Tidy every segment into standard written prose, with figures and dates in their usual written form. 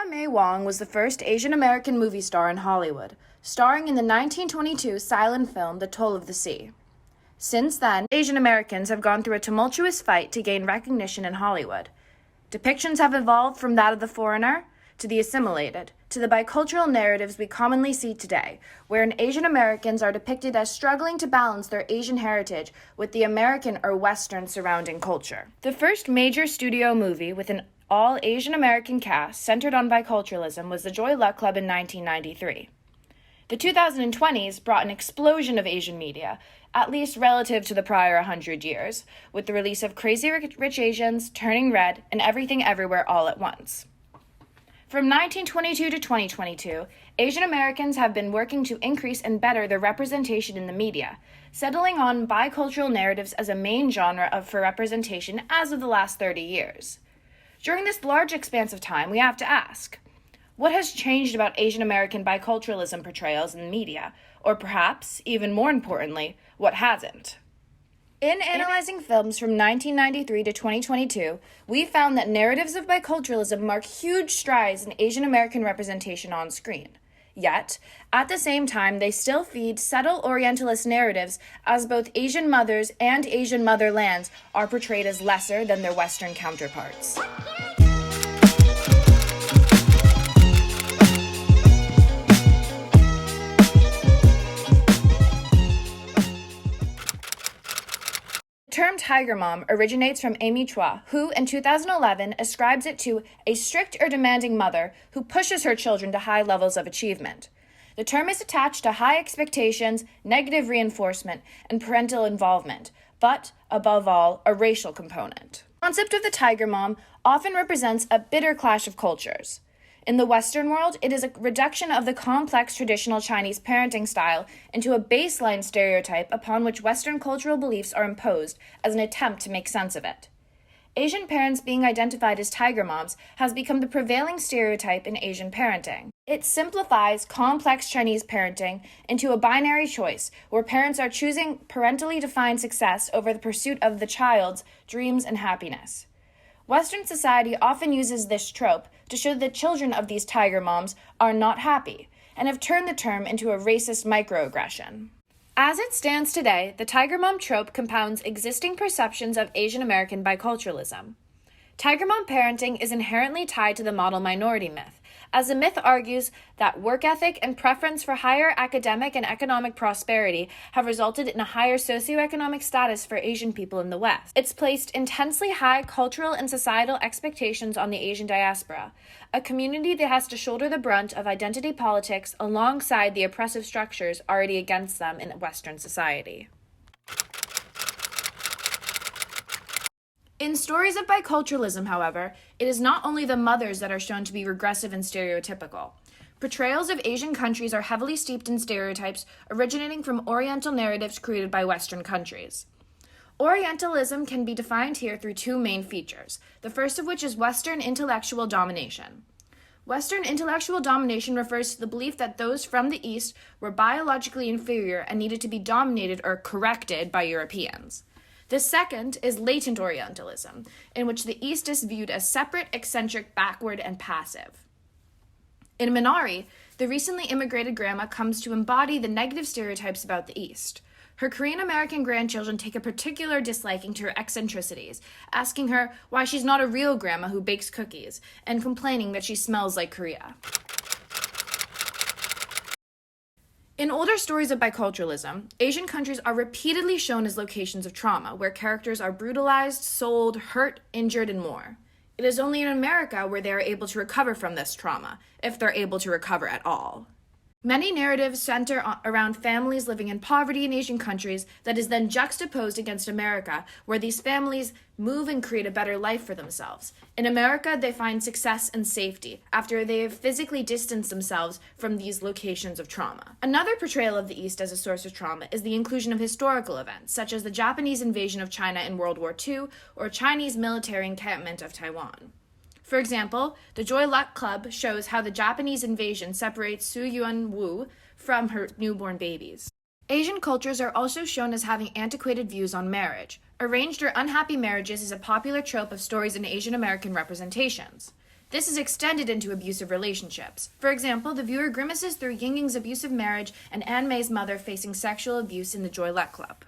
Lina May Wong was the first Asian American movie star in Hollywood, starring in the 1922 silent film The Toll of the Sea. Since then, Asian Americans have gone through a tumultuous fight to gain recognition in Hollywood. Depictions have evolved from that of the foreigner to the assimilated, to the bicultural narratives we commonly see today, wherein Asian Americans are depicted as struggling to balance their Asian heritage with the American or Western surrounding culture. The first major studio movie with an all-Asian American cast centered on biculturalism was The Joy Luck Club in 1993. The 2020s brought an explosion of Asian media, at least relative to the prior 100 years, with the release of Crazy Rich Asians, Turning Red, and Everything Everywhere All at Once. From 1922 to 2022, Asian Americans have been working to increase and better their representation in the media, settling on bicultural narratives as a main genre for representation as of the last 30 years. During this large expanse of time, we have to ask, what has changed about Asian American biculturalism portrayals in the media? Or perhaps, even more importantly, what hasn't? In analyzing films from 1993 to 2022, we found that narratives of biculturalism mark huge strides in Asian American representation on screen. Yet, at the same time, they still feed subtle Orientalist narratives as both Asian mothers and Asian motherlands are portrayed as lesser than their Western counterparts. The term Tiger Mom originates from Amy Chua, who, in 2011, ascribes it to a strict or demanding mother who pushes her children to high levels of achievement. The term is attached to high expectations, negative reinforcement, and parental involvement, but, above all, a racial component. The concept of the Tiger Mom often represents a bitter clash of cultures. In the Western world, it is a reduction of the complex traditional Chinese parenting style into a baseline stereotype upon which Western cultural beliefs are imposed as an attempt to make sense of it. Asian parents being identified as tiger moms has become the prevailing stereotype in Asian parenting. It simplifies complex Chinese parenting into a binary choice where parents are choosing parentally defined success over the pursuit of the child's dreams and happiness. Western society often uses this trope to show that the children of these tiger moms are not happy, and have turned the term into a racist microaggression. As it stands today, the tiger mom trope compounds existing perceptions of Asian American biculturalism. Tiger mom parenting is inherently tied to the model minority myth, as the myth argues that work ethic and preference for higher academic and economic prosperity have resulted in a higher socioeconomic status for Asian people in the West. It's placed intensely high cultural and societal expectations on the Asian diaspora, a community that has to shoulder the brunt of identity politics alongside the oppressive structures already against them in Western society. In stories of biculturalism, however, it is not only the mothers that are shown to be regressive and stereotypical. Portrayals of Asian countries are heavily steeped in stereotypes originating from Oriental narratives created by Western countries. Orientalism can be defined here through two main features, the first of which is Western intellectual domination. Western intellectual domination refers to the belief that those from the East were biologically inferior and needed to be dominated or corrected by Europeans. The second is latent Orientalism, in which the East is viewed as separate, eccentric, backward, and passive. In Minari, the recently immigrated grandma comes to embody the negative stereotypes about the East. Her Korean-American grandchildren take a particular disliking to her eccentricities, asking her why she's not a real grandma who bakes cookies, and complaining that she smells like Korea. In older stories of biculturalism, Asian countries are repeatedly shown as locations of trauma, where characters are brutalized, sold, hurt, injured, and more. It is only in America where they are able to recover from this trauma, if they're able to recover at all. Many narratives center around families living in poverty in Asian countries that is then juxtaposed against America, where these families move and create a better life for themselves. In America, they find success and safety after they have physically distanced themselves from these locations of trauma. Another portrayal of the East as a source of trauma is the inclusion of historical events, such as the Japanese invasion of China in World War II or Chinese military encampment of Taiwan. For example, the Joy Luck Club shows how the Japanese invasion separates Su Yuan Wu from her newborn babies. Asian cultures are also shown as having antiquated views on marriage. Arranged or unhappy marriages is a popular trope of stories in Asian American representations. This is extended into abusive relationships. For example, the viewer grimaces through Ying Ying's abusive marriage and Anne May's mother facing sexual abuse in the Joylette Club.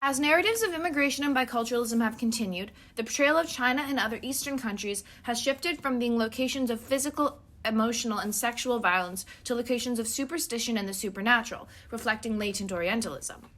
As narratives of immigration and biculturalism have continued, the portrayal of China and other Eastern countries has shifted from being locations of physical, emotional, and sexual violence to locations of superstition and the supernatural, reflecting latent Orientalism.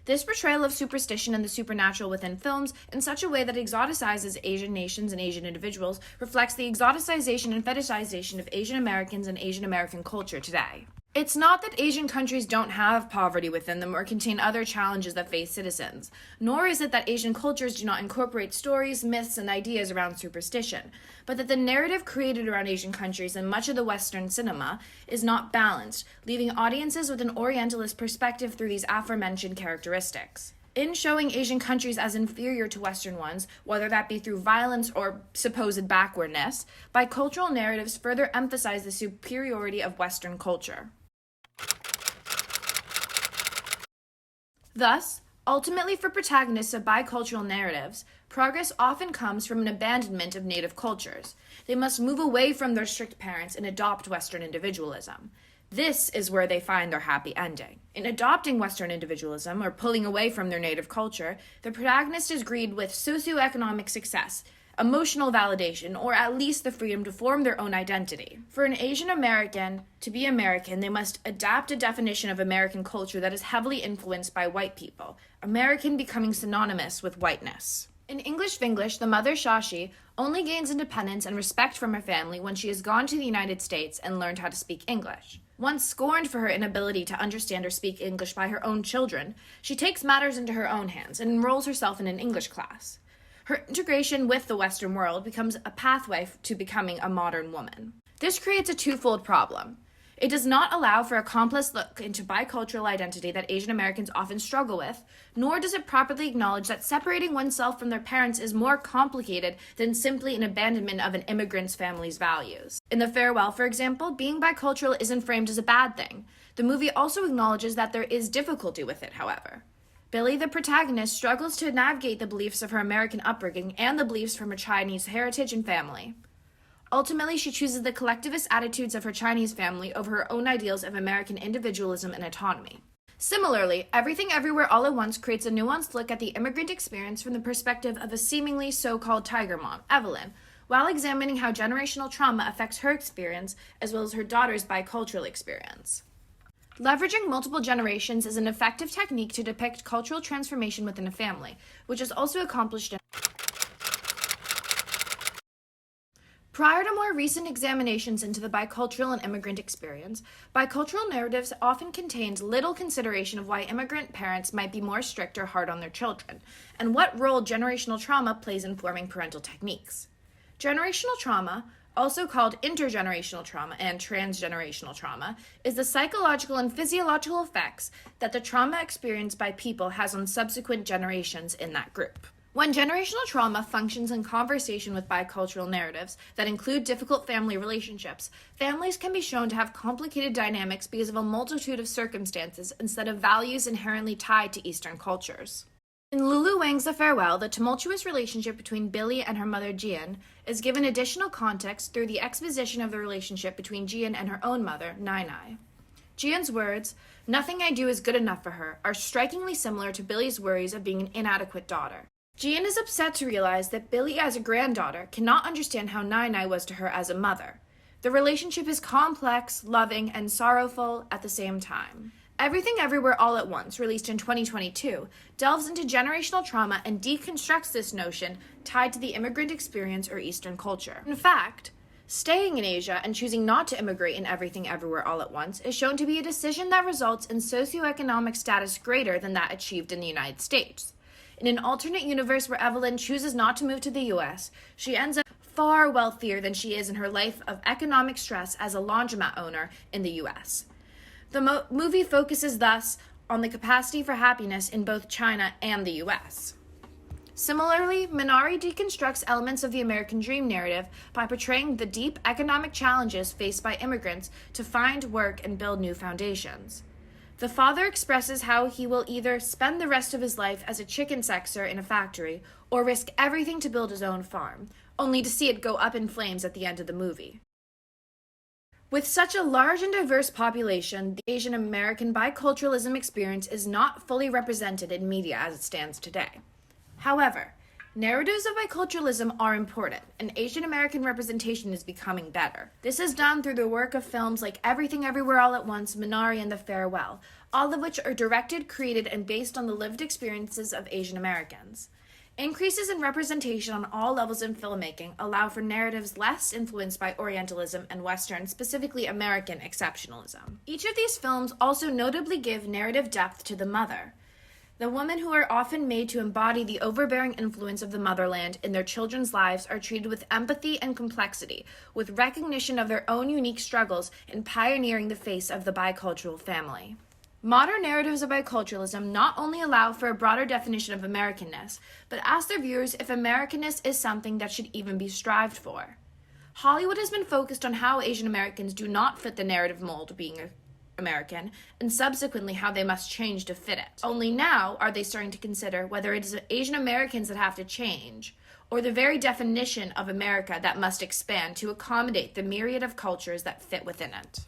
This portrayal of superstition and the supernatural within films in such a way that exoticizes Asian nations and Asian individuals reflects the exoticization and fetishization of Asian Americans and Asian American culture today. It's not that Asian countries don't have poverty within them or contain other challenges that face citizens, nor is it that Asian cultures do not incorporate stories, myths, and ideas around superstition, but that the narrative created around Asian countries and much of the Western cinema is not balanced, leaving audiences with an Orientalist perspective through these aforementioned characteristics. In showing Asian countries as inferior to Western ones, whether that be through violence or supposed backwardness, bicultural narratives further emphasize the superiority of Western culture. Thus, ultimately for protagonists of bicultural narratives, progress often comes from an abandonment of native cultures. They must move away from their strict parents and adopt Western individualism. This is where they find their happy ending. In adopting Western individualism, or pulling away from their native culture, the protagonist is greeted with socioeconomic success, emotional validation, or at least the freedom to form their own identity. For an Asian American to be American, they must adapt a definition of American culture that is heavily influenced by white people, American becoming synonymous with whiteness. In English Vinglish, the mother Shashi only gains independence and respect from her family when she has gone to the United States and learned how to speak English. Once scorned for her inability to understand or speak English by her own children, she takes matters into her own hands and enrolls herself in an English class. Her integration with the Western world becomes a pathway to becoming a modern woman. This creates a twofold problem. It does not allow for a complex look into bicultural identity that Asian Americans often struggle with, nor does it properly acknowledge that separating oneself from their parents is more complicated than simply an abandonment of an immigrant's family's values. In The Farewell, for example, being bicultural isn't framed as a bad thing. The movie also acknowledges that there is difficulty with it, however. Billy, the protagonist, struggles to navigate the beliefs of her American upbringing and the beliefs from her Chinese heritage and family. Ultimately, she chooses the collectivist attitudes of her Chinese family over her own ideals of American individualism and autonomy. Similarly, Everything Everywhere All at Once creates a nuanced look at the immigrant experience from the perspective of a seemingly so-called tiger mom, Evelyn, while examining how generational trauma affects her experience as well as her daughter's bicultural experience. Leveraging multiple generations is an effective technique to depict cultural transformation within a family, which is also accomplished in. Prior to more recent examinations into the bicultural and immigrant experience, bicultural narratives often contained little consideration of why immigrant parents might be more strict or hard on their children, and what role generational trauma plays in forming parental techniques. Generational trauma, also called intergenerational trauma and transgenerational trauma, is the psychological and physiological effects that the trauma experienced by people has on subsequent generations in that group. When generational trauma functions in conversation with bicultural narratives that include difficult family relationships, families can be shown to have complicated dynamics because of a multitude of circumstances instead of values inherently tied to Eastern cultures. In Lulu Wang's The Farewell, the tumultuous relationship between Billy and her mother Jian is given additional context through the exposition of the relationship between Jian and her own mother, Nai Nai. Jian's words, "Nothing I do is good enough for her," are strikingly similar to Billy's worries of being an inadequate daughter. Jian is upset to realize that Billy, as a granddaughter, cannot understand how Nai Nai was to her as a mother. The relationship is complex, loving, and sorrowful at the same time. Everything Everywhere All at Once, released in 2022, delves into generational trauma and deconstructs this notion tied to the immigrant experience or Eastern culture. In fact, staying in Asia and choosing not to immigrate in Everything Everywhere All at Once is shown to be a decision that results in socioeconomic status greater than that achieved in the United States. In an alternate universe where Evelyn chooses not to move to the US, she ends up far wealthier than she is in her life of economic stress as a laundromat owner in the US. The movie focuses thus on the capacity for happiness in both China and the US. Similarly, Minari deconstructs elements of the American dream narrative by portraying the deep economic challenges faced by immigrants to find work and build new foundations. The father expresses how he will either spend the rest of his life as a chicken sexer in a factory or risk everything to build his own farm, only to see it go up in flames at the end of the movie. With such a large and diverse population, the Asian American biculturalism experience is not fully represented in media as it stands today. However, narratives of biculturalism are important, and Asian American representation is becoming better. This is done through the work of films like Everything Everywhere All at Once, Minari, and The Farewell, all of which are directed, created, and based on the lived experiences of Asian Americans. Increases in representation on all levels in filmmaking allow for narratives less influenced by Orientalism and Western, specifically American, exceptionalism. Each of these films also notably give narrative depth to the mother. The women who are often made to embody the overbearing influence of the motherland in their children's lives are treated with empathy and complexity, with recognition of their own unique struggles in pioneering the face of the bicultural family. Modern narratives of biculturalism not only allow for a broader definition of Americanness, but ask their viewers if Americanness is something that should even be strived for. Hollywood has been focused on how Asian Americans do not fit the narrative mold of being American, and subsequently how they must change to fit it. Only now are they starting to consider whether it is Asian Americans that have to change, or the very definition of America that must expand to accommodate the myriad of cultures that fit within it.